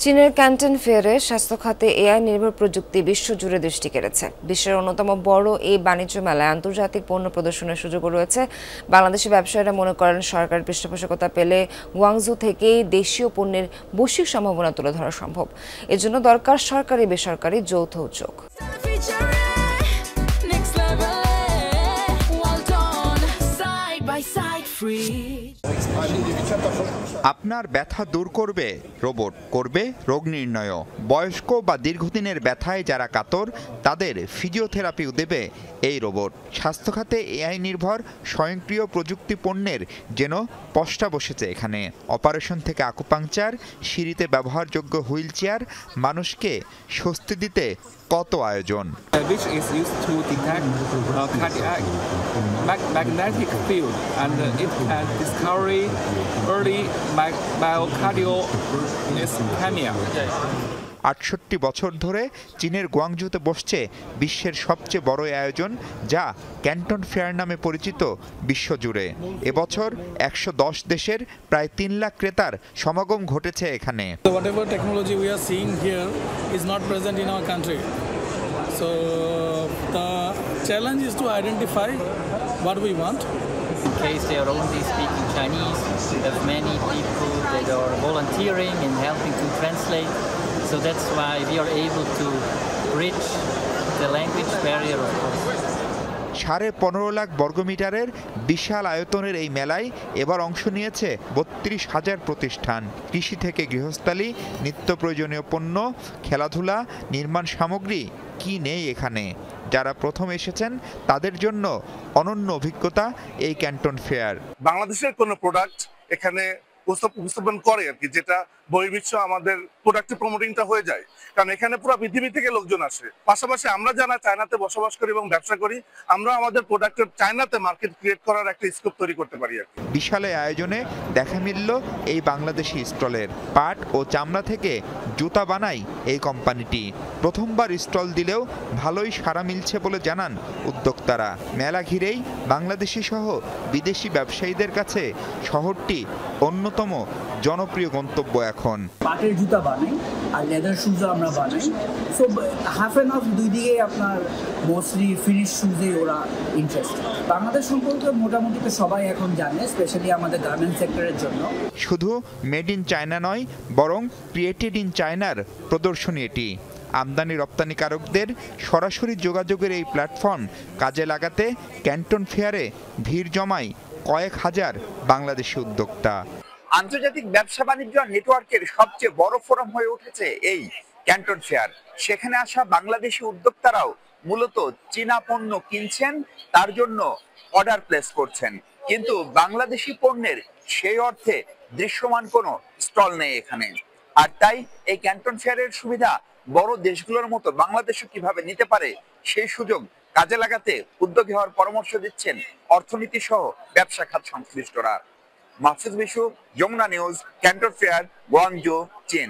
চীনের ক্যান্টন ফেয়ারে স্বাস্থ্য খাতে এআই নির্ভর প্রযুক্তি বিশ্বজুড়ে দৃষ্টি কেড়েছে। বিশ্বের অন্যতম বড় এই বাণিজ্য মেলায় আন্তর্জাতিক পণ্য প্রদর্শনের সুযোগও রয়েছে। বাংলাদেশি ব্যবসায়ীরা মনে করেন সরকারের পৃষ্ঠপোষকতা পেলে গুয়াংজু থেকেই দেশীয় পণ্যের বৈশ্বিক সম্ভাবনা তুলে ধরা সম্ভব। এজন্য দরকার সরকারি বেসরকারি যৌথ উদ্যোগ। আপনার ব্যথা দূর করবে রোবট, করবে রোগ নির্ণয়। বয়স্ক বা দীর্ঘদিনের ব্যথায় যারা কাতর তাদের ফিজিওথেরাপিও দেবে এই রোবট। স্বাস্থ্য খাতে এআই নির্ভর স্বয়ংক্রিয় প্রযুক্তি পণ্যের যেন পসরা বসেছে এখানে। অপারেশন থেকে আকুপাংচার, সিঁড়িতে ব্যবহারযোগ্য হুইল চেয়ার, মানুষকে স্বস্তি দিতে কত আয়োজন। Which is used to detect cardiac magnetic field and it can discover early myocardial ischemia. ৬৮ বছর ধরে চীনের গুয়াংজুতে বসছে বিশ্বের সবচেয়ে বড় আয়োজন, যা ক্যান্টন ফেয়ার নামে পরিচিত বিশ্বজুড়ে। এবছর ১১০ দেশের প্রায় ৩ লাখ ক্রেতার সমাগম ঘটেছে এখানে। Whatever technology we are seeing here is not present in our country. So the challenge is to identify what we want. In case they are only speaking Chinese, we have many people that are volunteering and helping to translate. So that's why we are able to bridge the language barrier, of course. 15.5 lakh বর্গমিটারের বিশাল আয়তনের এই মেলায় এবার অংশ নিয়েছে ৩২,০০০ প্রতিষ্ঠান। কৃষি থেকে গৃহস্থালী, নিত্য প্রয়োজনীয় পণ্য, খেলাধুলা, নির্মাণ সামগ্রী কি নেই এখানে। যারা প্রথম এসেছেন তাদের জন্য অনন্য অভিজ্ঞতা এই ক্যান্টন ফেয়ার। বাংলাদেশের কোনো প্রোডাক্ট এখানে উপস্থাপন করে আর কি, যেটা বহির্বিশ্ব আমাদের প্রোডাক্টের প্রমোটিংটা হয়ে যায়, কারণ এখানে পুরো পৃথিবী থেকে লোকজন আসে। পাশাপাশি আমরা যারা চায়নাতে বসবাস করি এবং ব্যবসা করি, আমরা আমাদের প্রোডাক্টের চায়নাতে মার্কেট ক্রিয়েট করার একটা স্কোপ তৈরি করতে পারি আর কি। বিশাল আয়োজনে দেখা মিলল এই বাংলাদেশি স্টলের। পাট ও চামড়া থেকে জুতা বানায় এই কোম্পানিটি। প্রথমবার স্টল দিলেও ভালোই সাড়া মিলছে বলে জানান উদ্যোক্তারা। মেলা ঘিরেই বাংলাদেশি সহ বিদেশি ব্যবসায়ীদের কাছে শহরটি অন্যতম জনপ্রিয় গন্তব্য এখন। পাটের জুতা বানাই আর লেদার শুজও আমরা বানাই। সো হাফ অ্যান্ড হাফ দুই দিকেই আপনার মোস্টলি ফিনিশ শুজে ওরা ইন্টারেস্ট। বাংলাদেশ সম্পর্কে মোটামুটি তো সবাই এখন জানে, স্পেশালি আমাদের গার্মেন্টস সেক্টরের জন্য। শুধু মেড ইন চায়না নয়, বরং ক্রিয়েটেড ইন চায়নার প্রদর্শনী এটি। আমদানি রপ্তানিকারকদের সরাসরি যোগাযোগের এই প্ল্যাটফর্ম কাজে লাগাতে ক্যান্টন ফেয়ারে ভিড় জমায় কয়েক হাজার বাংলাদেশি উদ্যোক্তা। আন্তর্জাতিক ব্যবসা বাণিজ্য নেটওয়ার্কের সবচেয়ে বড় ফোরাম হয়ে উঠেছে এই ক্যান্টন ফেয়ার। সেখানে আসা বাংলাদেশি উদ্যোক্তারাও মূলত চীনা পণ্য কিনছেন, তার জন্য অর্ডার প্লেস করছেন, কিন্তু বাংলাদেশি পণ্যের সেই অর্থে দৃশ্যমান কোনো স্টল নেই এখানে। আর তাই এই ক্যান্টন ফেয়ারের সুবিধা বড় দেশগুলোর মতো বাংলাদেশও কিভাবে নিতে পারে সেই সুযোগ কাজে লাগাতে উদ্যোগী হওয়ার পরামর্শ দিচ্ছেন অর্থনীতি সহ ব্যবসা খাত সংশ্লিষ্টরা। Mahfuz Bishu, Jamuna News, Canton Fair, Guangzhou, চীন।